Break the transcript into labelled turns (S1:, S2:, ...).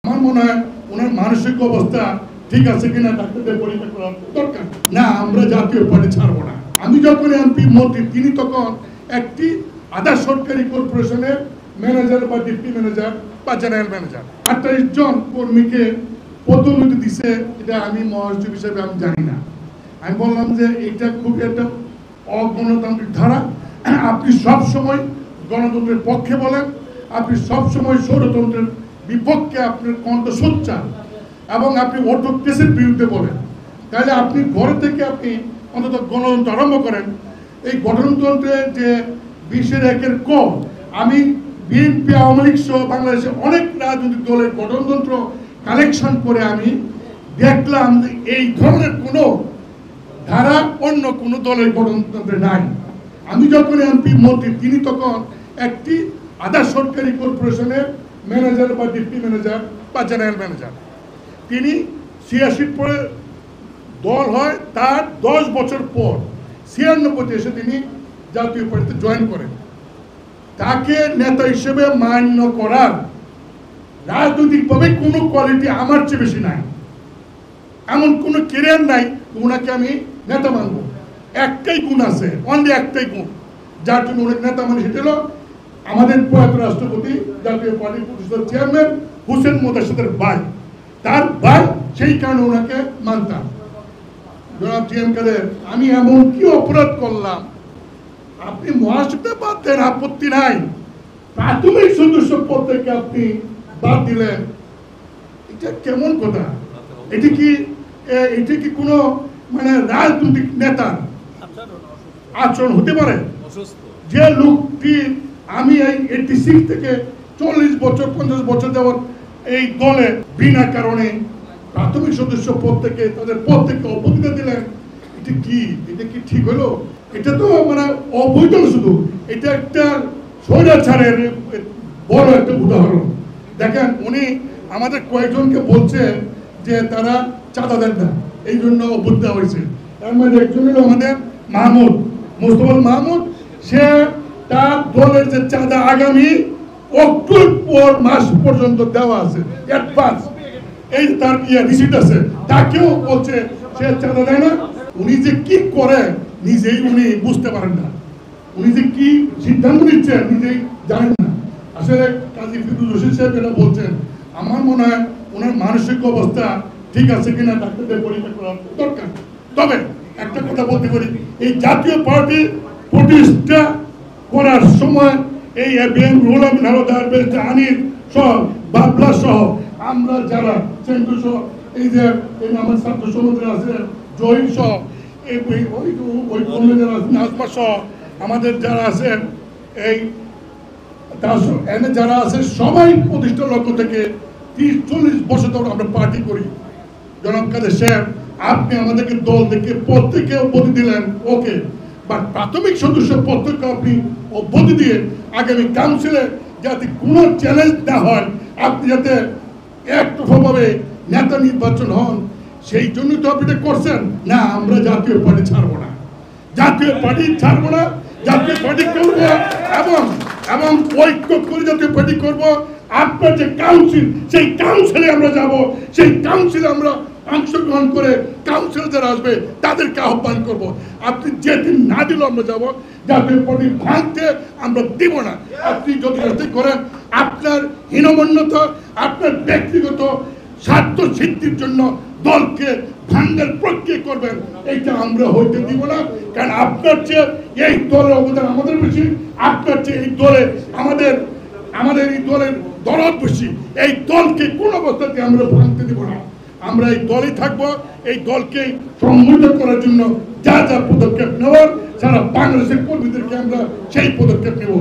S1: আমার মনে হয় ওনার মানসিক অবস্থা ঠিক আছে কিনা ডাক্তারদের পরীক্ষা করা দরকার। না, আমরা জাতীয় পার্টি ছাড়বো না। আমি যখন এমপি মন্ত্রী, তিনি তখন একটি আধা সরকারি কর্পোরেশনের ম্যানেজার বা ডিপ্টি ম্যানেজার বা জেনারেল ম্যানেজার 28 জন কর্মীকে পদোন্নতি দিছে। এটা আমি মহাসচিব হিসেবে আমি জানি না। আমি বললাম যে এটা খুব একটা অগণতান্ত্রিক ধারা। আপনি সব সময় গণতন্ত্রের পক্ষে বলেন, আপনি সব সময় স্বৈরতন্ত্রের বিপক্ষে আপনার কণ্ঠ সোচ্চার, এবং আপনি অটোক্রেসির বিরুদ্ধে বলেন। তাহলে আপনি ঘরে থেকে আপনি অন্তত গণতন্ত্র আরম্ভ করেন। এই গণতন্ত্রের যে 20-1 ক, আমি বিএনপি, আওয়ামী লীগ সহ বাংলাদেশের অনেক রাজনৈতিক দলের গণতন্ত্র কালেকশন করে আমি দেখলাম যে এই ধরনের কোনো ধারা অন্য কোনো দলের গণতন্ত্রে নাই। আমি যখন এমপি মন্ত্রী, তিনি তখন একটি আধা সরকারি কর্পোরেশনের ম্যানেজার বা ডিপ্টি ম্যানেজার বা জেনারেল ম্যানেজার। তিনি 86 পরে দল হয়, তার 10 বছর পর 96-তে এসে তিনি জাতীয় পার্টিতে জয়েন করেন। তাকে নেতা হিসেবে মান্য করার রাজনৈতিকভাবে কোনো কোয়ালিটি আমার চেয়ে বেশি নাই, এমন কোনো কেরিয়ার নাই ওনাকে আমি নেতা মানব। একটাই গুণ আছে, অনলি একটাই গুণ যার জন্য অনেক নেতা মানে, সেটা হলো আমাদের প্রয়াত রাষ্ট্রপতি জাতীয় পার্টি প্রতিষ্ঠাতা চেয়ারম্যান হোসেন মোদার্শেদের ভাই, তার ভাই, সেই কারণে ওনাকে মানতাম। জনাব টি.এম. কাদের, আমি এমন কি অপরাধ করলাম? আপনি মহাসচিবকে বাদ দেন, আপত্তি নাই, প্রাথমিক সদস্য পদ থেকে আপনি বাদ দিলেন, এটা কেমন কথা? এটি কি কোনো মানে রাজনৈতিক নেতার আচরণ হতে পারে? যে লোকটি, আমি এই 86 থেকে 40 বছর 50 বছর যাবৎ এই দলে বিনা কারণে প্রাথমিক সদস্য পদ থেকে তাদের পদ থেকে অবহিত দিলেন, এটা কি ঠিক হলো? এটা তো মানে অবৈধ। শুধু এটা একটা স্বৈরাচারের বড় একটা উদাহরণ। দেখেন, উনি আমাদের কয়েকজনকে বলছে যে তারা চাঁদা দেন না, এই জন্য অবৈধ হয়েছে। তার মধ্যে একজন হলো আমাদের মোস্তফা মাহমুদ। সে তার দলের যে চাঁদা আগামী অক্টোবর মাস পর্যন্ত দেওয়া আছে অ্যাডভান্স, এই তার রিসিট আছে, তাকেও বলছে সে চাঁদা দেয় না। উনি যে কি করে নিজেই উনি বুঝতে পারেন না, উনি যে কি সিদ্ধান্ত নিচ্ছেন নিজেই জানেন না। আসলে কাজী ফিরোজ রশিদ সাহেব এটা বলছেন, আমার মনে হয় ওনার মানসিক অবস্থা ঠিক আছে কিনা ডাক্তারদের পরীক্ষা করা দরকার। তবে একটা কথা বলতে পারি, এই জাতীয় পার্টি প্রতিষ্ঠা করার সময় এই এবিএম রুহুল আমিন হাওলাদার, ব্যারিস্টার আনিস সহ, বাবলা সহ, আমরা যারা সেন্টু সহ, এই যে আমার ছাত্র সমাজের আছে জহির সহ, ওই কমিটির নাজমা সহ, আমাদের যারা আছে এই যারা আছে, সবাই প্রতিষ্ঠার লক্ষ্য থেকে 30-40 বছর ধরে আমরা পার্টি করি। জনাব কাদের সাহেব, আপনি আমাদেরকে দল থেকে পদ থেকে অব্যাহতি দিলেন, ওকে, বাট প্রাথমিক সদস্য পদ থেকে আপনি অব্যাহতি দিয়ে আগামী কাউন্সিলে যাতে কোনো চ্যালেঞ্জ না হয়, আপনি যাতে একতরফাভাবে নেতা নির্বাচন হন, সেই জন্য তো আপনি এটা করছেন। না, আমরা জাতীয় পার্টি ছাড়বো না, জাতীয় পার্টি ছাড়বো না, জাতীয় পার্টি করবো, এবং ঐক্য করে জাতীয় পার্টি করবো। আপনার যে কাউন্সিল, সেই কাউন্সিলে আমরা যাব, সেই কাউন্সিলে আমরা অংশগ্রহণ করে কাউন্সিলে যারা আসবে তাদেরকে আহ্বান করব। আপনি যেদিন না দিল আমরা যাব, জাতীয় পার্টি ভাঙতে আমরা দিব না। আপনি যদি করেন আপনার হীনমন্যতা, আপনার ব্যক্তিগত স্বার্থ সিদ্ধির জন্য দলকে ভাঙ্গার প্রক্রিয়া করবেন, এইটা আমরা হইতে দিব না। কারণ আপনার চেয়ে এই দলের অবদান আমাদের বেশি, আপনার চেয়ে এই দলে আমাদের এই দলের দরদ বেশি। এই দলকে কোন অবস্থাতে আমরা ভাঙতে দিব না। আমরা এই দলই থাকবো, এই দলকে সম্মিলিত করার জন্য যা যা পদক্ষেপ নেওয়ার, সারা বাংলাদেশের কর্মীদেরকে আমরা সেই পদক্ষেপ নেব।